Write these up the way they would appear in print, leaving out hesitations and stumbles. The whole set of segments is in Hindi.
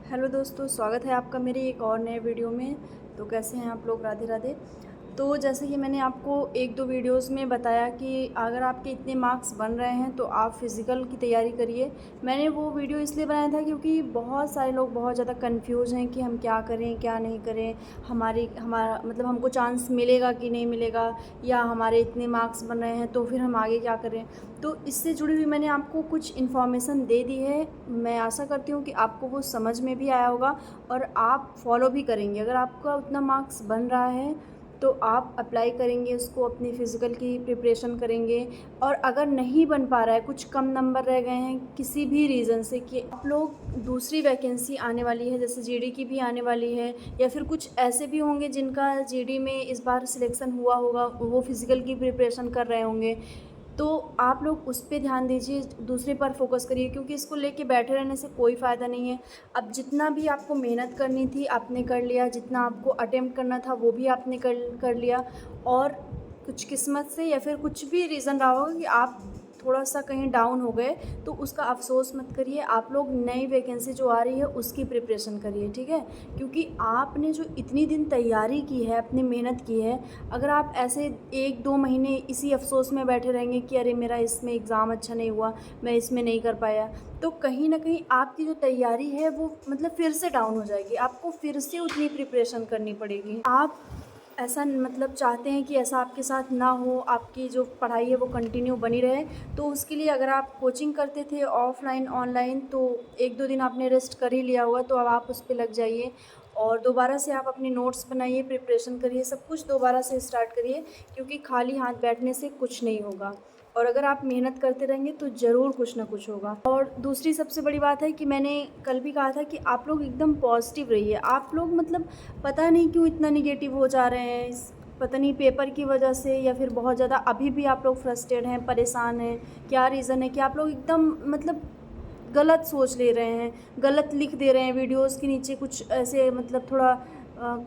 हेलो दोस्तों, स्वागत है आपका मेरे एक और नए वीडियो में। तो कैसे हैं आप लोग? राधे राधे। तो जैसे कि मैंने आपको एक दो वीडियोस में बताया कि अगर आपके इतने मार्क्स बन रहे हैं तो आप फ़िज़िकल की तैयारी करिए। मैंने वो वीडियो इसलिए बनाया था क्योंकि बहुत सारे लोग बहुत ज़्यादा कंफ्यूज हैं कि हम क्या करें क्या नहीं करें, हमारा मतलब हमको चांस मिलेगा कि नहीं मिलेगा, या हमारे इतने मार्क्स बन रहे हैं तो फिर हम आगे क्या करें। तो इससे जुड़ी हुई मैंने आपको कुछ इन्फॉर्मेशन दे दी है। मैं आशा करती हूँ कि आपको वो समझ में भी आया होगा और आप फॉलो भी करेंगे। अगर आपका उतना मार्क्स बन रहा है तो आप अप्लाई करेंगे उसको, अपनी फ़िज़िकल की प्रिपरेशन करेंगे। और अगर नहीं बन पा रहा है, कुछ कम नंबर रह गए हैं किसी भी रीज़न से, कि आप लोग दूसरी वैकेंसी आने वाली है, जैसे जीडी की भी आने वाली है, या फिर कुछ ऐसे भी होंगे जिनका जीडी में इस बार सिलेक्शन हुआ होगा, वो फ़िज़िकल की प्रिपरेशन कर रहे होंगे, तो आप लोग उस पे ध्यान दीजिए, दूसरे पर फ़ोकस करिए, क्योंकि इसको लेके बैठे रहने से कोई फ़ायदा नहीं है। अब जितना भी आपको मेहनत करनी थी आपने कर लिया, जितना आपको अटेम्प्ट करना था वो भी आपने कर लिया। और कुछ किस्मत से या फिर कुछ भी रीज़न रहा होगा कि आप थोड़ा-सा कहीं डाउन हो गए, तो उसका अफ़सोस मत करिए। आप लोग नई वैकेंसी जो आ रही है उसकी प्रिपरेशन करिए, ठीक है? क्योंकि आपने जो इतनी दिन तैयारी की है, अपनी मेहनत की है, अगर आप ऐसे 1-2 महीने इसी अफ़सोस में बैठे रहेंगे कि अरे मेरा इसमें एग्ज़ाम अच्छा नहीं हुआ, मैं इसमें नहीं कर पाया, तो कहीं न कहीं आपकी जो तैयारी है वो मतलब फिर से डाउन हो जाएगी। आपको फिर से उतनी प्रिपरेशन करनी पड़ेगी। आप ऐसा मतलब चाहते हैं कि ऐसा आपके साथ ना हो, आपकी जो पढ़ाई है वो कंटिन्यू बनी रहे, तो उसके लिए अगर आप कोचिंग करते थे ऑफ़लाइन, ऑनलाइन, तो 1-2 दिन आपने रेस्ट कर ही लिया होगा, तो अब आप उस पे लग जाइए और दोबारा से आप अपने नोट्स बनाइए, प्रिपरेशन करिए, सब कुछ दोबारा से स्टार्ट करिए, क्योंकि खाली हाथ बैठने से कुछ नहीं होगा। और अगर आप मेहनत करते रहेंगे तो ज़रूर कुछ ना कुछ होगा। और दूसरी सबसे बड़ी बात है कि मैंने कल भी कहा था कि आप लोग एकदम पॉज़िटिव रहिए। आप लोग मतलब पता नहीं क्यों इतना नेगेटिव हो जा रहे हैं, इस पता नहीं पेपर की वजह से, या फिर बहुत ज़्यादा अभी भी आप लोग फ्रस्ट्रेट हैं, परेशान हैं। क्या रीज़न है कि आप लोग एकदम मतलब गलत सोच ले रहे हैं, गलत लिख दे रहे हैं, वीडियोज़ के नीचे कुछ ऐसे मतलब थोड़ा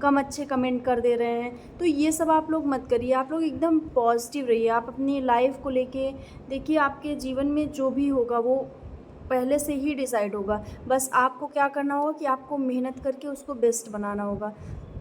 कम अच्छे कमेंट कर दे रहे हैं। तो ये सब आप लोग मत करिए, आप लोग एकदम पॉज़िटिव रहिए। आप अपनी लाइफ़ को लेके देखिए, आपके जीवन में जो भी होगा वो पहले से ही डिसाइड होगा। बस आपको क्या करना होगा कि आपको मेहनत करके उसको बेस्ट बनाना होगा।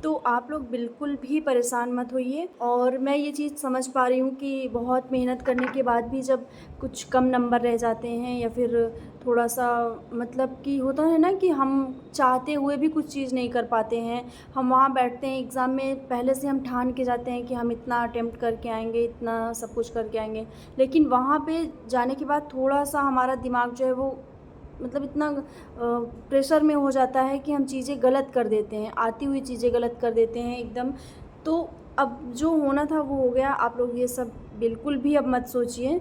तो आप लोग बिल्कुल भी परेशान मत होइए। और मैं ये चीज़ समझ पा रही हूँ कि बहुत मेहनत करने के बाद भी जब कुछ कम नंबर रह जाते हैं, या फिर थोड़ा-सा मतलब कि होता है ना कि हम चाहते हुए भी कुछ चीज़ नहीं कर पाते हैं। हम वहाँ बैठते हैं एग्ज़ाम में, पहले से हम ठान के जाते हैं कि हम इतना अटेम्प्ट करके आएँगे, इतना सब कुछ करके आएँगे। लेकिन वहाँ पे जाने के बाद थोड़ा-सा हमारा दिमाग जो है वो मतलब इतना प्रेशर में हो जाता है कि हम चीज़ें गलत कर देते हैं, आती हुई चीज़ें गलत कर देते हैं एकदम। तो अब जो होना था वो हो गया, आप लोग ये सब बिल्कुल भी अब मत सोचिए।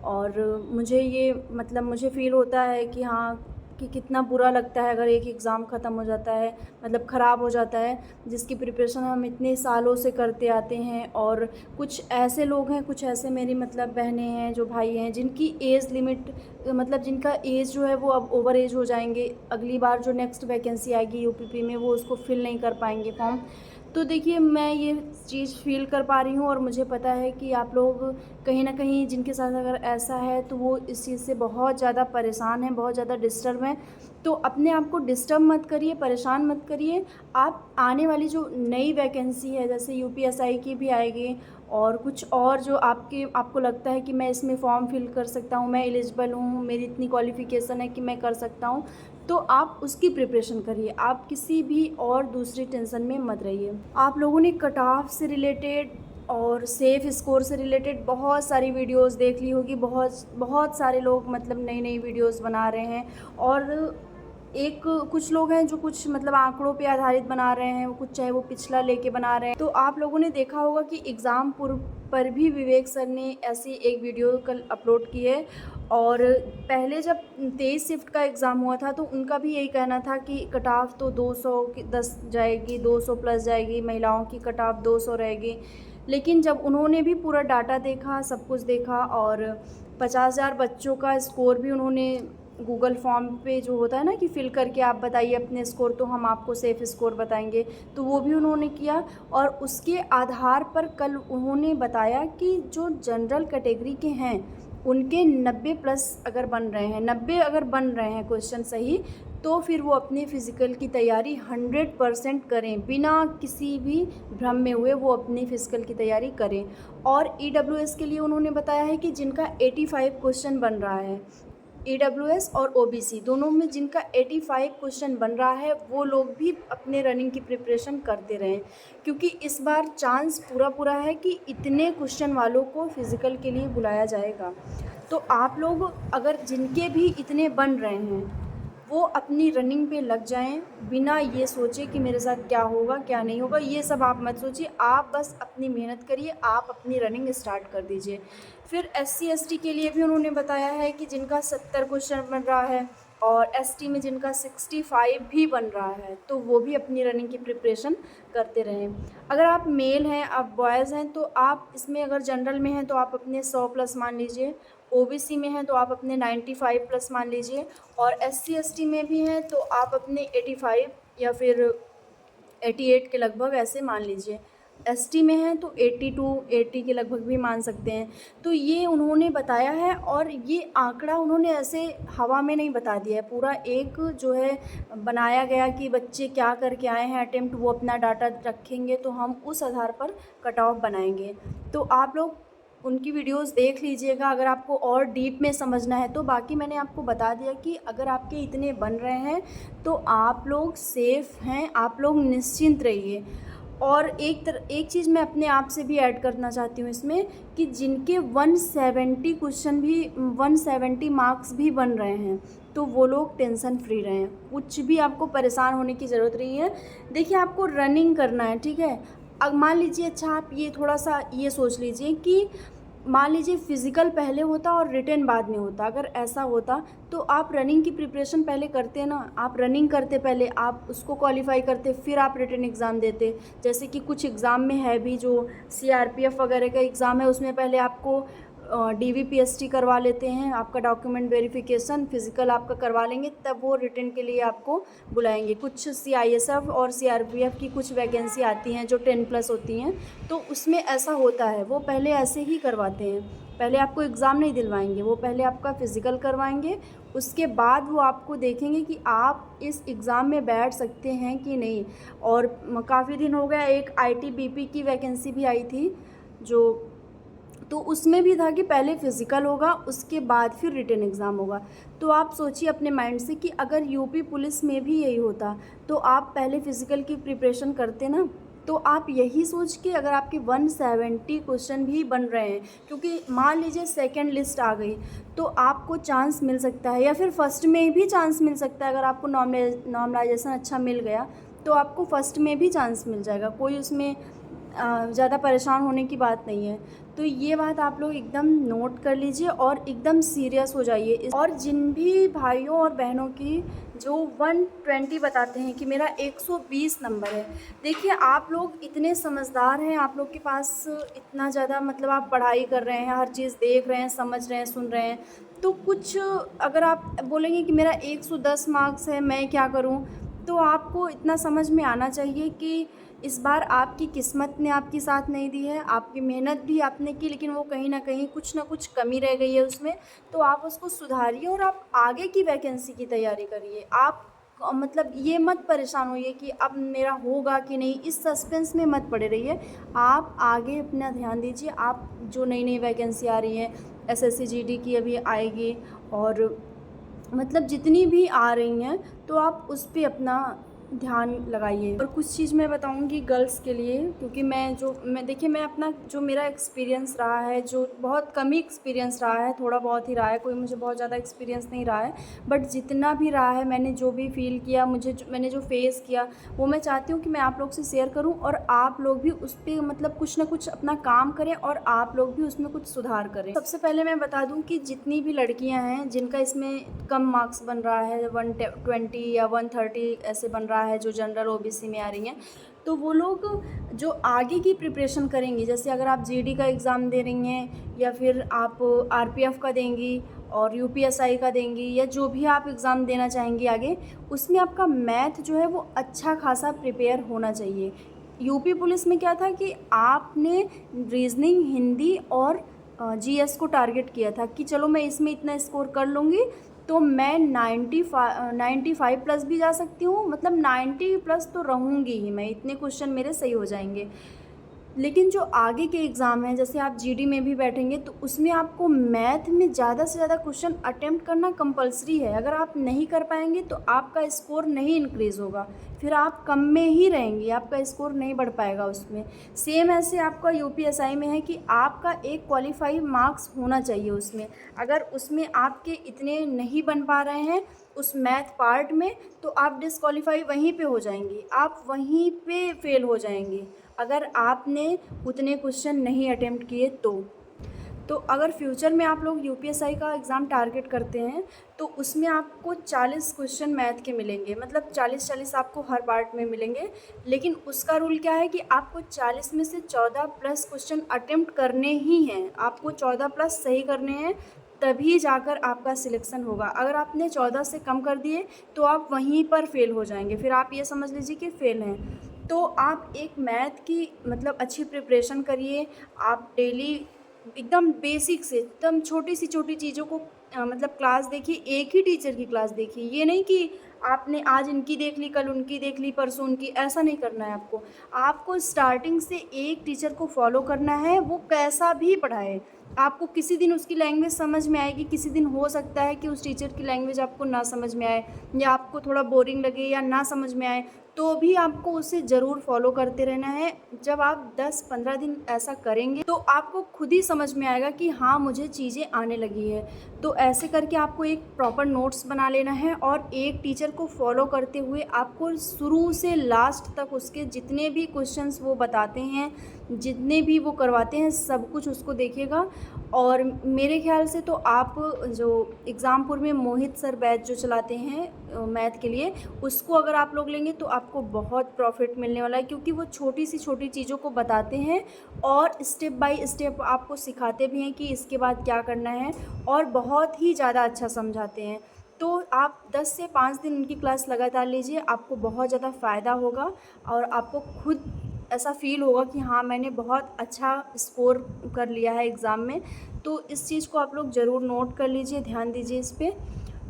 और मुझे ये मतलब मुझे फ़ील होता है कि हाँ, कि कितना बुरा लगता है अगर एक एग्ज़ाम ख़त्म हो जाता है, मतलब ख़राब हो जाता है, जिसकी प्रिपरेशन हम इतने सालों से करते आते हैं। और कुछ ऐसे लोग हैं, कुछ ऐसे मेरी मतलब बहनें हैं, जो भाई हैं, जिनकी एज लिमिट मतलब जिनका एज जो है वो अब ओवर एज हो जाएँगे, अगली बार जो नेक्स्ट वैकेंसी आएगी यूपीपी में वो उसको फ़िल नहीं कर पाएँगे फॉर्म। तो देखिए, मैं ये चीज़ फ़ील कर पा रही हूँ और मुझे पता है कि आप लोग कहीं न कहीं जिनके साथ अगर ऐसा है तो वो इस चीज़ से बहुत ज़्यादा परेशान हैं, बहुत ज़्यादा डिस्टर्ब हैं। तो अपने आप को डिस्टर्ब मत करिए, परेशान मत करिए। आप आने वाली जो नई वैकेंसी है, जैसे यूपीएसआई की भी आएगी, और कुछ और जो आपको लगता है कि मैं इसमें फ़ॉर्म फ़िल कर सकता हूँ, मैं एलिजिबल हूँ, मेरी इतनी क्वालिफ़िकेशन है कि मैं कर सकता हूँ, तो आप उसकी प्रिपरेशन करिए। आप किसी भी और दूसरी टेंशन में मत रहिए। आप लोगों ने कट ऑफ से रिलेटेड और सेफ़ स्कोर से रिलेटेड बहुत सारी वीडियोज़ देख ली होगी। बहुत बहुत सारे लोग मतलब नई-नई वीडियोज़ बना रहे हैं। और एक कुछ लोग हैं जो कुछ मतलब आंकड़ों पे आधारित बना रहे हैं, वो कुछ चाहे वो पिछला लेके बना रहे हैं। तो आप लोगों ने देखा होगा कि एग्ज़ाम पूर्व पर भी विवेक सर ने ऐसी एक वीडियो कल अपलोड की है। और पहले जब 23 शिफ्ट का एग्ज़ाम हुआ था तो उनका भी यही कहना था कि कट ऑफ तो 200 की 10 जाएगी, 200 प्लस जाएगी, महिलाओं की कट ऑफ 200 रहेगी। लेकिन जब उन्होंने भी पूरा डाटा देखा, सब कुछ देखा, और 50,000 बच्चों का स्कोर भी उन्होंने गूगल फॉर्म पे जो होता है ना कि फ़िल करके आप बताइए अपने स्कोर, तो हम आपको सेफ़ स्कोर बताएंगे, तो वो भी उन्होंने किया। और उसके आधार पर कल उन्होंने बताया कि जो जनरल कैटेगरी के हैं उनके 90 प्लस अगर बन रहे हैं, 90 अगर बन रहे हैं क्वेश्चन सही, तो फिर वो अपने फ़िज़िकल की तैयारी 100% करें, बिना किसी भी भ्रम में हुए वो अपनी फ़िज़िकल की तैयारी करें। और ईडब्ल्यूएस के लिए उन्होंने बताया है कि जिनका 85 क्वेश्चन बन रहा है, ईडब्ल्यूएस और ओबीसी दोनों में जिनका 85 क्वेश्चन बन रहा है, वो लोग भी अपने रनिंग की प्रिपरेशन करते रहें, क्योंकि इस बार चांस पूरा है कि इतने क्वेश्चन वालों को फ़िज़िकल के लिए बुलाया जाएगा। तो आप लोग अगर जिनके भी इतने बन रहे हैं, वो अपनी रनिंग पे लग जाएं, बिना ये सोचे कि मेरे साथ क्या होगा क्या नहीं होगा, ये सब आप मत सोचिए। आप बस अपनी मेहनत करिए, आप अपनी रनिंग स्टार्ट कर दीजिए। फिर एससी एसटी के लिए भी उन्होंने बताया है कि जिनका 70 क्वेश्चन बन रहा है और एसटी में जिनका 65 भी बन रहा है, तो वो भी अपनी रनिंग की प्रिपरेशन करते रहें। अगर आप मेल हैं, आप बॉयज़ हैं, तो आप इसमें अगर जनरल में हैं तो आप अपने 100 प्लस मान लीजिए, ओबीसी में हैं तो आप अपने 95 प्लस मान लीजिए, और एससी एसटी में भी हैं तो आप अपने 85 या फिर 88 के लगभग ऐसे मान लीजिए। एसटी में हैं तो 80 के लगभग भी मान सकते हैं। तो ये उन्होंने बताया है, और ये आंकड़ा उन्होंने ऐसे हवा में नहीं बता दिया है, पूरा एक जो है बनाया गया कि बच्चे क्या करके आए हैं अटेम्प्ट, वो अपना डाटा रखेंगे तो हम उस आधार पर कट ऑफ बनाएंगे। तो आप लोग उनकी वीडियोस देख लीजिएगा अगर आपको और डीप में समझना है तो। बाकी मैंने आपको बता दिया कि अगर आपके इतने बन रहे हैं तो आप लोग सेफ़ हैं, आप लोग निश्चिंत रहिए। और एक चीज़ मैं अपने आप से भी ऐड करना चाहती हूँ इसमें, कि जिनके 170 क्वेश्चन भी 170 मार्क्स भी बन रहे हैं, तो वो लोग टेंशन फ्री रहें, कुछ भी आपको परेशान होने की ज़रूरत नहीं है। देखिए, आपको रनिंग करना है, ठीक है। अब मान लीजिए, अच्छा आप ये थोड़ा सा ये सोच लीजिए कि मान लीजिए फ़िज़िकल पहले होता और रिटेन बाद में होता। अगर ऐसा होता तो आप रनिंग की प्रिपरेशन पहले करते ना, आप रनिंग करते पहले, आप उसको क्वालिफ़ाई करते, फिर आप रिटेन एग्ज़ाम देते। जैसे कि कुछ एग्ज़ाम में है भी, जो सीआरपीएफ़ वगैरह का एग्ज़ाम है, उसमें पहले आपको डीवीपीएसटी करवा लेते हैं, आपका डॉक्यूमेंट वेरिफिकेशन, फ़िज़िकल आपका करवा लेंगे, तब वो रिटेन के लिए आपको बुलाएंगे। कुछ सीआईएसएफ़ और सीआरपीएफ़ की कुछ वैकेंसी आती हैं जो 10+ होती हैं, तो उसमें ऐसा होता है, वो पहले ऐसे ही करवाते हैं। पहले आपको एग्ज़ाम नहीं दिलवाएंगे, वो पहले आपका फ़िज़िकल करवाएंगे, उसके बाद वो आपको देखेंगे कि आप इस एग्ज़ाम में बैठ सकते हैं कि नहीं। और काफ़ी दिन हो गया, एक आईटीबीपी की वैकेंसी भी आई थी, जो तो उसमें भी था कि पहले फ़िज़िकल होगा, उसके बाद फिर रिटन एग्ज़ाम होगा। तो आप सोचिए अपने माइंड से कि अगर यूपी पुलिस में भी यही होता तो आप पहले फ़िज़िकल की प्रिपरेशन करते ना। तो आप यही सोच के, अगर आपके 170 क्वेश्चन भी बन रहे हैं, क्योंकि मान लीजिए सेकंड लिस्ट आ गई तो आपको चांस मिल सकता है, या फिर फ़र्स्ट में भी चांस मिल सकता है। अगर आपको नॉर्मलाइजेशन अच्छा मिल गया तो आपको फ़र्स्ट में भी चांस मिल जाएगा, कोई उसमें ज़्यादा परेशान होने की बात नहीं है। तो ये बात आप लोग एकदम नोट कर लीजिए और एकदम सीरियस हो जाइए। और जिन भी भाइयों और बहनों की जो 120 बताते हैं कि मेरा 120 नंबर है, देखिए आप लोग इतने समझदार हैं, आप लोग के पास इतना ज़्यादा मतलब आप पढ़ाई कर रहे हैं, हर चीज़ देख रहे हैं, समझ रहे हैं, सुन रहे हैं, तो कुछ अगर आप बोलेंगे कि मेरा 110 मार्क्स है, मैं क्या करूँ, तो आपको इतना समझ में आना चाहिए कि इस बार आपकी किस्मत ने आपकी साथ नहीं दी है, आपकी मेहनत भी आपने की, लेकिन वो कहीं ना कहीं कुछ ना कुछ कमी रह गई है उसमें, तो आप उसको सुधारिए और आप आगे की वैकेंसी की तैयारी करिए। आप मतलब ये मत परेशान होइए कि अब मेरा होगा कि नहीं, इस सस्पेंस में मत पड़े रहिए। आप आगे अपना ध्यान दीजिए। आप जो नई नई वैकेंसी आ रही है, एसएससी जीडी की अभी आएगी, और मतलब जितनी भी आ रही हैं, तो आप उस पर अपना ध्यान लगाइए। और कुछ चीज़ मैं बताऊंगी गर्ल्स के लिए, क्योंकि मैं देखिए, मैं अपना जो मेरा एक्सपीरियंस रहा है, जो बहुत कम ही एक्सपीरियंस रहा है, थोड़ा बहुत ही रहा है, कोई मुझे बहुत ज़्यादा एक्सपीरियंस नहीं रहा है, बट जितना भी रहा है, मैंने जो भी फील किया, मैंने जो फेस किया, वो मैं चाहती हूँ कि मैं आप लोग से शेयर करूँ, और आप लोग भी उस पर मतलब कुछ ना कुछ अपना काम करें, और आप लोग भी उसमें कुछ सुधार करें। सबसे पहले मैं बता दूँ कि जितनी भी लड़कियाँ हैं जिनका इसमें कम मार्क्स बन रहा है, 120 या 130 ऐसे बन रहा है, जो जनरल ओबीसी में आ रही हैं, तो वो लोग जो आगे की प्रिपरेशन करेंगी, जैसे अगर आप जीडी का एग्ज़ाम दे रही हैं, या फिर आप आरपीएफ का देंगी, और यूपीएसआई का देंगी, या जो भी आप एग्ज़ाम देना चाहेंगी आगे, उसमें आपका मैथ जो है वो अच्छा खासा प्रिपेयर होना चाहिए। यूपी पुलिस में क्या था कि आपने रीजनिंग, हिंदी और जीएस को टारगेट किया था कि चलो मैं इसमें इतना स्कोर कर लूँगी तो मैं 95 प्लस भी जा सकती हूँ, मतलब 90 प्लस तो रहूँगी ही मैं, इतने क्वेश्चन मेरे सही हो जाएंगे। लेकिन जो आगे के एग्ज़ाम हैं, जैसे आप जीडी में भी बैठेंगे तो उसमें आपको मैथ में ज़्यादा से ज़्यादा क्वेश्चन अटेम्प्ट करना कंपलसरी है। अगर आप नहीं कर पाएंगे तो आपका स्कोर नहीं इंक्रीज़ होगा, फिर आप कम में ही रहेंगे, आपका स्कोर नहीं बढ़ पाएगा उसमें। सेम ऐसे आपका यूपीएसआई में है कि आपका एक क्वालिफाई मार्क्स होना चाहिए उसमें। अगर उसमें आपके इतने नहीं बन पा रहे हैं उस मैथ पार्ट में, तो आप डिसक्वालीफाई वहीं पे हो जाएंगे, आप वहीं पे फेल हो जाएंगे अगर आपने उतने क्वेश्चन नहीं अटेम्प्ट किए तो अगर फ्यूचर में आप लोग यूपीएसआई का एग्ज़ाम टारगेट करते हैं तो उसमें आपको 40 क्वेश्चन मैथ के मिलेंगे, मतलब 40-40 आपको हर पार्ट में मिलेंगे। लेकिन उसका रूल क्या है कि आपको 40 में से 14 प्लस क्वेश्चन अटेम्प्ट करने ही हैं, आपको 14 प्लस सही करने हैं, तभी जाकर आपका सिलेक्शन होगा। अगर आपने 14 से कम कर दिए तो आप वहीं पर फेल हो जाएंगे, फिर आप ये समझ लीजिए कि फेल हैं। तो आप एक मैथ की मतलब अच्छी प्रिपरेशन करिए, आप डेली एकदम बेसिक से एकदम छोटी छोटी चीज़ों को मतलब क्लास देखिए, एक ही टीचर की क्लास देखिए। ये नहीं कि आपने आज इनकी देख ली, कल उनकी देख ली, परसों उनकी, ऐसा नहीं करना है आपको। आपको स्टार्टिंग से एक टीचर को फॉलो करना है, वो कैसा भी पढ़ाए। आपको किसी दिन उसकी लैंग्वेज समझ में आएगी, किसी दिन हो सकता है कि उस टीचर की लैंग्वेज आपको ना समझ में आए या आपको थोड़ा बोरिंग लगे या ना समझ में आए, तो भी आपको उसे ज़रूर फॉलो करते रहना है। जब आप 10-15 दिन ऐसा करेंगे तो आपको खुद ही समझ में आएगा कि हाँ, मुझे चीज़ें आने लगी है। तो ऐसे करके आपको एक प्रॉपर नोट्स बना लेना है और एक टीचर को फॉलो करते हुए आपको शुरू से लास्ट तक उसके जितने भी क्वेश्चंस वो बताते हैं, जितने भी वो करवाते हैं, सब कुछ उसको देखिएगा। और मेरे ख्याल से तो आप जो एग्ज़ामपुर में मोहित सर बैच जो चलाते हैं मैथ के लिए, उसको अगर आप लोग लेंगे तो आपको बहुत प्रॉफिट मिलने वाला है, क्योंकि वो छोटी सी छोटी चीज़ों को बताते हैं और स्टेप बाय स्टेप आपको सिखाते भी हैं कि इसके बाद क्या करना है, और बहुत ही ज़्यादा अच्छा समझाते हैं। तो आप 10 से 5 दिन उनकी क्लास लगातार लीजिए, आपको बहुत ज़्यादा फ़ायदा होगा और आपको खुद ऐसा फ़ील होगा कि हाँ, मैंने बहुत अच्छा स्कोर कर लिया है एग्ज़ाम में। तो इस चीज़ को आप लोग ज़रूर नोट कर लीजिए, ध्यान दीजिए इस पे।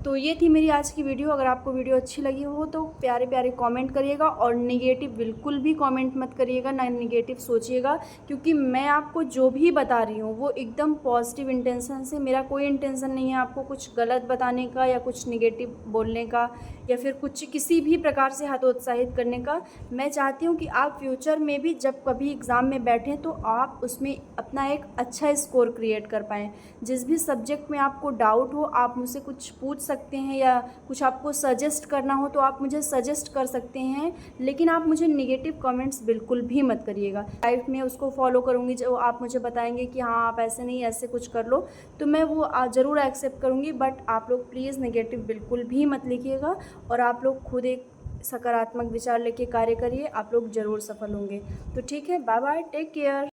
तो ये थी मेरी आज की वीडियो। अगर आपको वीडियो अच्छी लगी हो तो प्यारे प्यारे कमेंट करिएगा, और नेगेटिव बिल्कुल भी कमेंट मत करिएगा, ना नेगेटिव सोचिएगा, क्योंकि मैं आपको जो भी बता रही हूँ वो एकदम पॉजिटिव इंटेंशन से, मेरा कोई इंटेंशन नहीं है आपको कुछ गलत बताने का या कुछ नेगेटिव बोलने का या फिर कुछ किसी भी प्रकार से हतोत्साहित करने का। मैं चाहती हूँ कि आप फ्यूचर में भी जब कभी एग्ज़ाम में बैठें तो आप उसमें अपना एक अच्छा स्कोर क्रिएट कर पाएँ। जिस भी सब्जेक्ट में आपको डाउट हो आप मुझसे कुछ पूछ सकते हैं, या कुछ आपको सजेस्ट करना हो तो आप मुझे सजेस्ट कर सकते हैं, लेकिन आप मुझे नेगेटिव कमेंट्स बिल्कुल भी मत करिएगा। लाइफ में उसको फॉलो करूँगी, जो आप मुझे बताएंगे कि हाँ आप ऐसे नहीं ऐसे कुछ कर लो, तो मैं वो ज़रूर एक्सेप्ट करूँगी। बट आप लोग प्लीज़ नेगेटिव बिल्कुल भी मत लिखिएगा, और आप लोग खुद एक सकारात्मक विचार लेके कार्य करिए, आप लोग ज़रूर सफल होंगे। तो ठीक है, बाय बाय, टेक केयर।